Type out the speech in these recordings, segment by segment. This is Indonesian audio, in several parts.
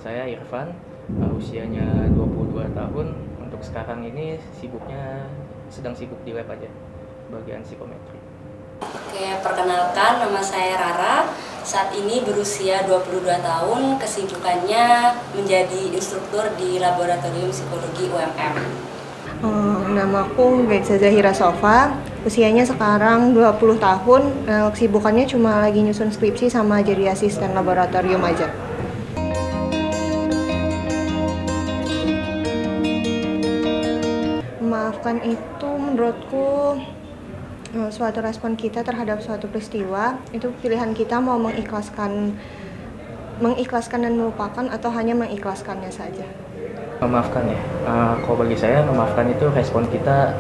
saya Irfan, usianya 22 tahun. Untuk sekarang ini sedang sibuk di lab aja, bagian psikometri. Oke, perkenalkan nama saya Rara. Saat ini berusia 22 tahun, kesibukannya menjadi instruktur di Laboratorium Psikologi UMM. Nama aku Gaitza Zahira Sofa, usianya sekarang 20 tahun, kesibukannya cuma lagi nyusun skripsi sama jadi asisten laboratorium aja. Memaafkan itu menurutku suatu respon kita terhadap suatu peristiwa, itu pilihan kita mau mengikhlaskan dan melupakan atau hanya mengikhlaskannya saja. Memaafkan ya, kalau bagi saya memaafkan itu respon kita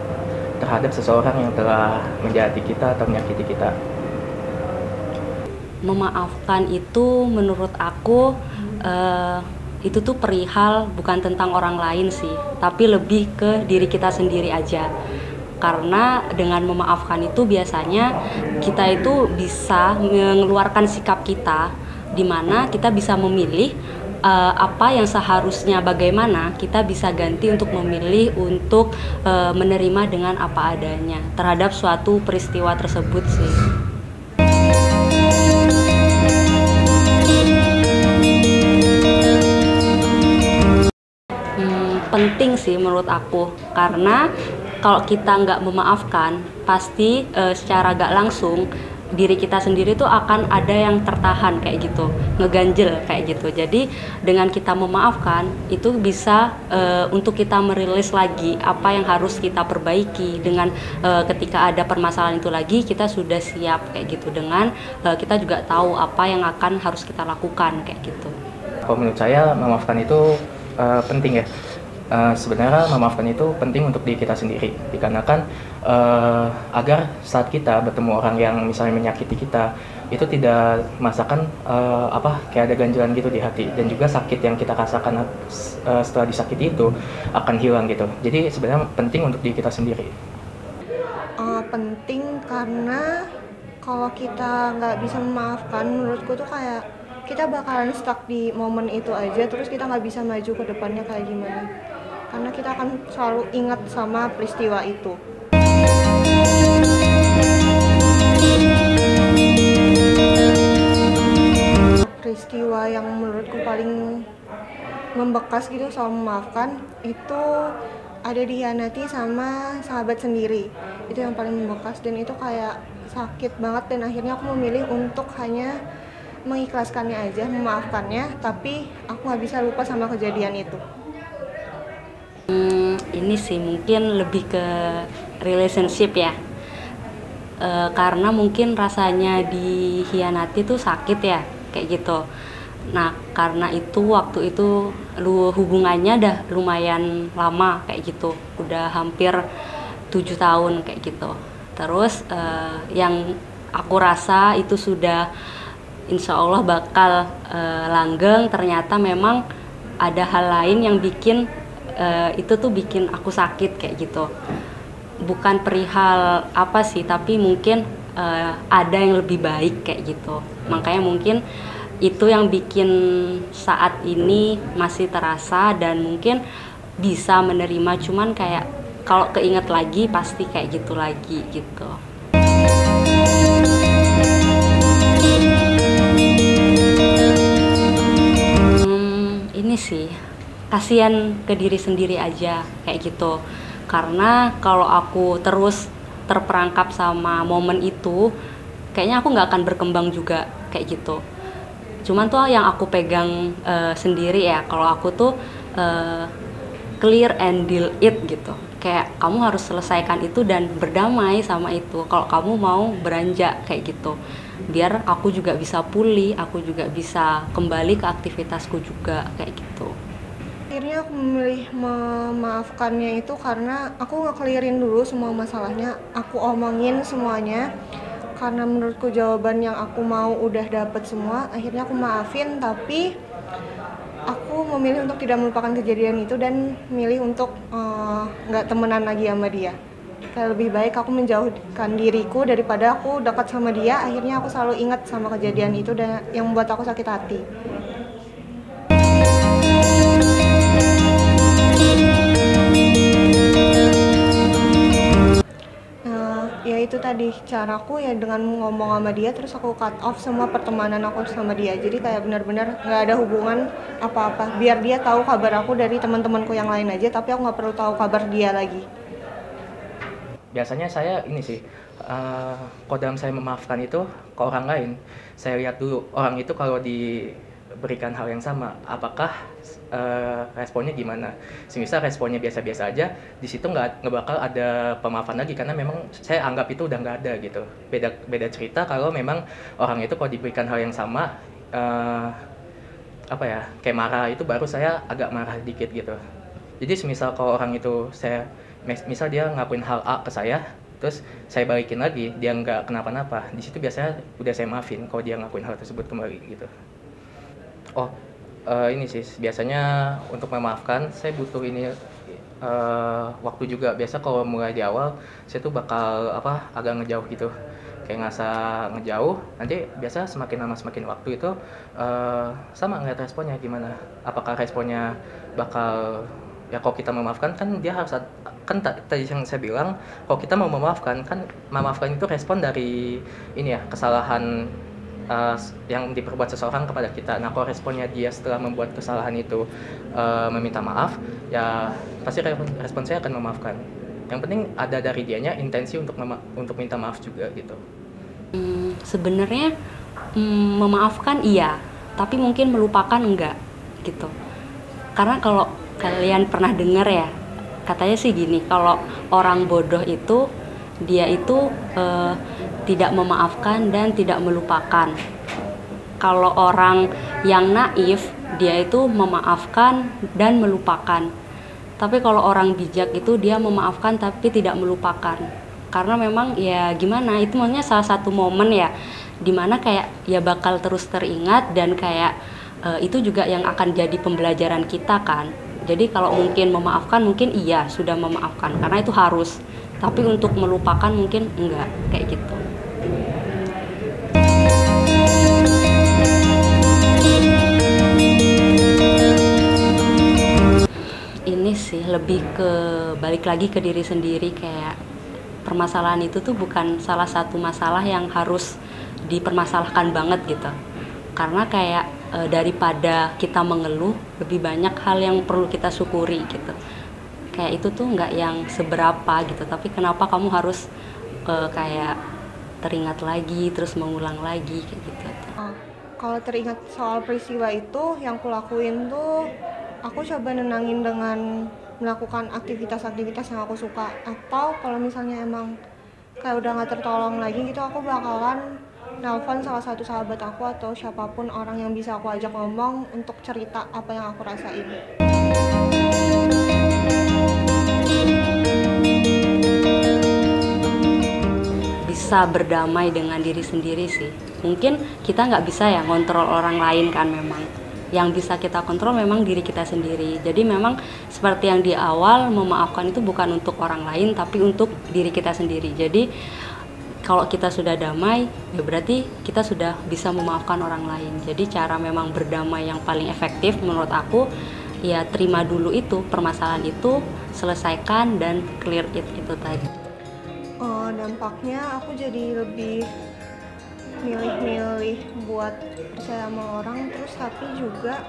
terhadap seseorang yang telah menjahati kita atau menyakiti kita. Memaafkan itu menurut aku itu tuh perihal bukan tentang orang lain sih, tapi lebih ke diri kita sendiri aja. Karena dengan memaafkan itu biasanya kita itu bisa mengeluarkan sikap kita, di mana kita bisa memilih apa yang seharusnya bagaimana, kita bisa ganti untuk memilih untuk menerima dengan apa adanya terhadap suatu peristiwa tersebut sih. Penting sih menurut aku, karena kalau kita nggak memaafkan, pasti secara nggak langsung diri kita sendiri tuh akan ada yang tertahan kayak gitu, ngeganjel kayak gitu. Jadi dengan kita memaafkan itu bisa untuk kita merilis lagi apa yang harus kita perbaiki. Dengan ketika ada permasalahan itu lagi, kita sudah siap kayak gitu, dengan kita juga tahu apa yang akan harus kita lakukan kayak gitu. Kalau menurut saya memaafkan itu penting ya. Sebenarnya memaafkan itu penting untuk diri kita sendiri, dikarenakan agar saat kita bertemu orang yang misalnya menyakiti kita, itu tidak merasakan kayak ada ganjalan gitu di hati, dan juga sakit yang kita rasakan setelah disakiti itu akan hilang gitu. Jadi sebenarnya penting untuk diri kita sendiri. Penting karena kalau kita nggak bisa memaafkan, menurutku tuh kayak kita bakalan stuck di momen itu aja, terus kita nggak bisa maju ke depannya kayak gimana. Karena kita akan selalu ingat sama peristiwa itu. Peristiwa yang menurutku paling membekas gitu soal memaafkan, itu ada dikhianati sama sahabat sendiri. Itu yang paling membekas, dan itu kayak sakit banget, dan akhirnya aku memilih untuk hanya mengikhlaskannya aja, memaafkannya, tapi aku nggak bisa lupa sama kejadian itu. Ini sih mungkin lebih ke relationship ya, karena mungkin rasanya dikhianati tuh sakit ya kayak gitu. Nah karena itu waktu itu hubungannya udah lumayan lama kayak gitu, udah hampir 7 tahun kayak gitu. Terus yang aku rasa itu sudah insya Allah bakal langgeng, ternyata memang ada hal lain yang bikin itu tuh bikin aku sakit kayak gitu. Bukan perihal apa sih, tapi mungkin ada yang lebih baik kayak gitu. Makanya mungkin itu yang bikin saat ini masih terasa, dan mungkin bisa menerima, cuman kayak kalau keinget lagi pasti kayak gitu lagi gitu. Ini sih kasihan ke diri sendiri aja kayak gitu, karena kalau aku terus terperangkap sama momen itu, kayaknya aku nggak akan berkembang juga kayak gitu. Cuman tuh yang aku pegang sendiri ya, kalau aku tuh clear and deal it gitu, kayak kamu harus selesaikan itu dan berdamai sama itu kalau kamu mau beranjak kayak gitu, biar aku juga bisa pulih, aku juga bisa kembali ke aktivitasku juga kayak gitu. Akhirnya aku memilih memaafkannya itu karena aku nge-clearin dulu semua masalahnya, aku omongin semuanya. Karena menurutku jawaban yang aku mau udah dapet semua, akhirnya aku maafin, tapi aku memilih untuk tidak melupakan kejadian itu dan milih untuk nggak temenan lagi sama dia. Kayak lebih baik aku menjauhkan diriku daripada aku dekat sama dia, akhirnya aku selalu ingat sama kejadian itu dan yang membuat aku sakit hati. tadi caraku ya dengan ngomong sama dia, terus aku cut off semua pertemanan aku sama dia. Jadi kayak benar-benar nggak ada hubungan apa-apa. Biar dia tahu kabar aku dari teman-temanku yang lain aja, tapi aku nggak perlu tahu kabar dia lagi. Biasanya saya ini sih, kalau dalam saya memaafkan itu ke orang lain, saya lihat dulu orang itu kalau diberikan hal yang sama, apakah responnya gimana. Semisal responnya biasa-biasa aja, di situ nggak bakal ada pemaafan lagi, karena memang saya anggap itu udah nggak ada gitu. Beda cerita kalau memang orang itu kalau diberikan hal yang sama, apa ya, kayak marah, itu baru saya agak marah dikit gitu. Jadi semisal kalau orang itu misal dia ngakuin hal A ke saya, terus saya balikin lagi, dia nggak kenapa-napa, di situ biasanya udah saya maafin kalau dia ngakuin hal tersebut kembali gitu. Ini sih biasanya untuk memaafkan saya butuh ini waktu juga. Biasa kalau mulai di awal saya tuh bakal agak ngejauh gitu, kayak ngerasa ngejauh. Nanti biasa semakin lama semakin waktu itu sama ngeliat responnya gimana. Apakah responnya bakal ya, kalau kita memaafkan kan dia harus kan tadi yang saya bilang, kalau kita mau memaafkan kan memaafkan itu respon dari ini ya, kesalahan yang diperbuat seseorang kepada kita. Nah, kalau responnya dia setelah membuat kesalahan itu meminta maaf, ya pasti respon saya akan memaafkan. Yang penting ada dari dianya intensi untuk minta maaf juga gitu. Sebenarnya memaafkan iya, tapi mungkin melupakan enggak gitu. Karena kalau kalian pernah dengar ya, katanya sih gini, kalau orang bodoh itu dia itu tidak memaafkan dan tidak melupakan. Kalau orang yang naif, dia itu memaafkan dan melupakan. Tapi kalau orang bijak itu dia memaafkan tapi tidak melupakan. Karena memang ya gimana, itu maksudnya salah satu momen ya, dimana kayak ya bakal terus teringat, dan kayak itu juga yang akan jadi pembelajaran kita kan. Jadi kalau mungkin memaafkan, mungkin iya sudah memaafkan karena itu harus. Tapi untuk melupakan mungkin enggak, kayak gitu. Ini sih lebih ke balik lagi ke diri sendiri, kayak permasalahan itu tuh bukan salah satu masalah yang harus dipermasalahkan banget gitu. Karena kayak daripada kita mengeluh, lebih banyak hal yang perlu kita syukuri gitu. Kayak itu tuh nggak yang seberapa gitu, tapi kenapa kamu harus kayak teringat lagi, terus mengulang lagi kayak gitu. Kalau teringat soal peristiwa itu, yang kulakuin tuh aku coba nenangin dengan melakukan aktivitas-aktivitas yang aku suka. Atau kalau misalnya emang kayak udah nggak tertolong lagi gitu, aku bakalan nelpon salah satu sahabat aku atau siapapun orang yang bisa aku ajak ngomong untuk cerita apa yang aku rasain. Bisa berdamai dengan diri sendiri sih. Mungkin kita nggak bisa ya ngontrol orang lain kan, memang yang bisa kita kontrol memang diri kita sendiri. Jadi memang seperti yang di awal, memaafkan itu bukan untuk orang lain tapi untuk diri kita sendiri. Jadi kalau kita sudah damai, ya berarti kita sudah bisa memaafkan orang lain. Jadi cara memang berdamai yang paling efektif menurut aku, ya terima dulu itu permasalahan itu, selesaikan dan clear itu tadi. Dampaknya aku jadi lebih milih-milih buat percaya sama orang, terus tapi juga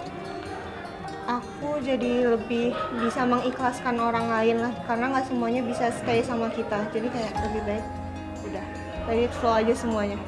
aku jadi lebih bisa mengikhlaskan orang lain lah, karena nggak semuanya bisa stay sama kita. Jadi kayak lebih baik udah let it flow aja semuanya.